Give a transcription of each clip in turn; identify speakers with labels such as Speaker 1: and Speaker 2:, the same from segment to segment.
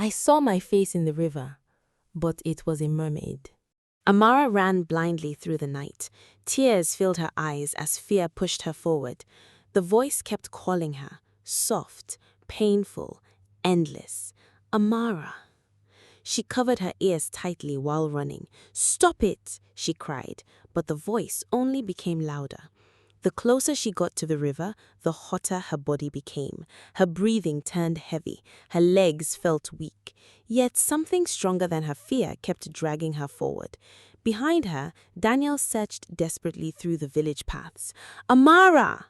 Speaker 1: I saw my face in the river, but it was a mermaid. Amara ran blindly through the night. Tears filled her eyes as fear pushed her forward. The voice kept calling her, soft, painful, endless. Amara. She covered her ears tightly while running. "Stop it!" she cried, but the voice only became louder. The closer she got to the river, the hotter her body became. Her breathing turned heavy. Her legs felt weak. Yet something stronger than her fear kept dragging her forward. Behind her, Daniel searched desperately through the village paths. "Amara!"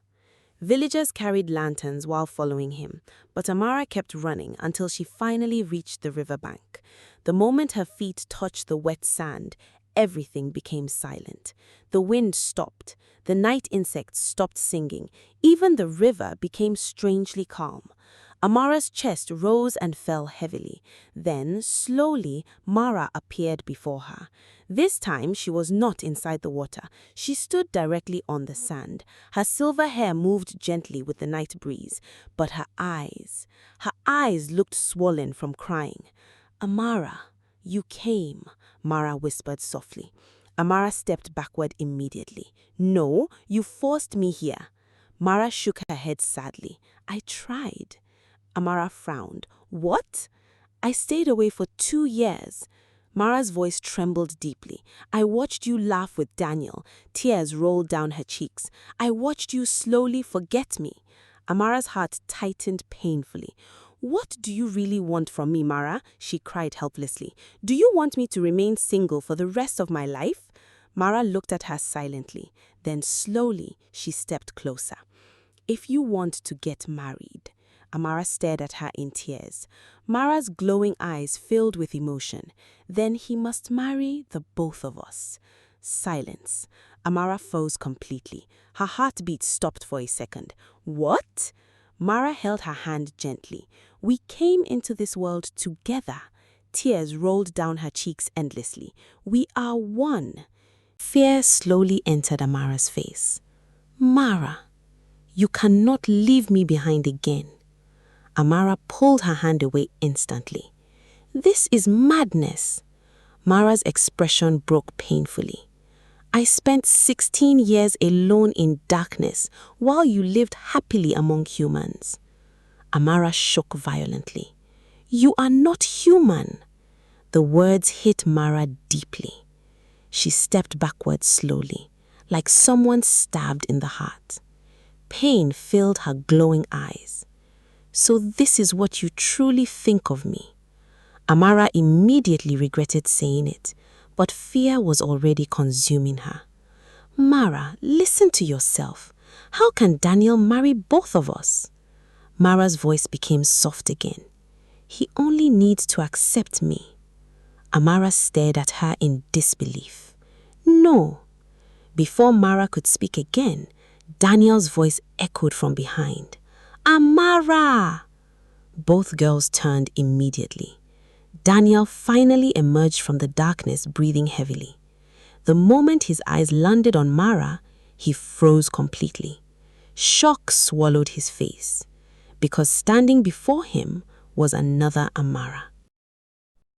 Speaker 1: Villagers carried lanterns while following him, but Amara kept running until she finally reached the riverbank. The moment her feet touched the wet sand, everything became silent. The wind stopped. The night insects stopped singing. Even the river became strangely calm. Amara's chest rose and fell heavily. Then, slowly, Mara appeared before her. This time, she was not inside the water. She stood directly on the sand. Her silver hair moved gently with the night breeze, but her eyes looked swollen from crying. "Amara, you came," Mara whispered softly. Amara stepped backward immediately. "No, you forced me here." Mara shook her head sadly. "I tried." Amara frowned. "What?" "I stayed away for 2 years." Mara's voice trembled deeply. "I watched you laugh with Daniel." Tears rolled down her cheeks. "I watched you slowly forget me." Amara's heart tightened painfully. "What do you really want from me, Mara?" she cried helplessly. "Do you want me to remain single for the rest of my life?" Mara looked at her silently. Then slowly she stepped closer. "If you want to get married." Amara stared at her in tears. Mara's glowing eyes filled with emotion. "Then he must marry the both of us." Silence. Amara froze completely. Her heartbeat stopped for a second. "What?" Mara held her hand gently. "We came into this world together." Tears rolled down her cheeks endlessly. "We are one." Fear slowly entered Amara's face. "Mara, you cannot leave me behind again." Amara pulled her hand away instantly. "This is madness." Mara's expression broke painfully. "I spent 16 years alone in darkness while you lived happily among humans." Amara shook violently. "You are not human." The words hit Mara deeply. She stepped backward slowly, like someone stabbed in the heart. Pain filled her glowing eyes. "So this is what you truly think of me." Amara immediately regretted saying it, but fear was already consuming her. "Mara, listen to yourself. How can Daniel marry both of us?" Mara's voice became soft again. "He only needs to accept me." Amara stared at her in disbelief. "No." Before Mara could speak again, Daniel's voice echoed from behind. "Amara!" Both girls turned immediately. Daniel finally emerged from the darkness, breathing heavily. The moment his eyes landed on Mara, he froze completely. Shock swallowed his face, because standing before him was another Amara.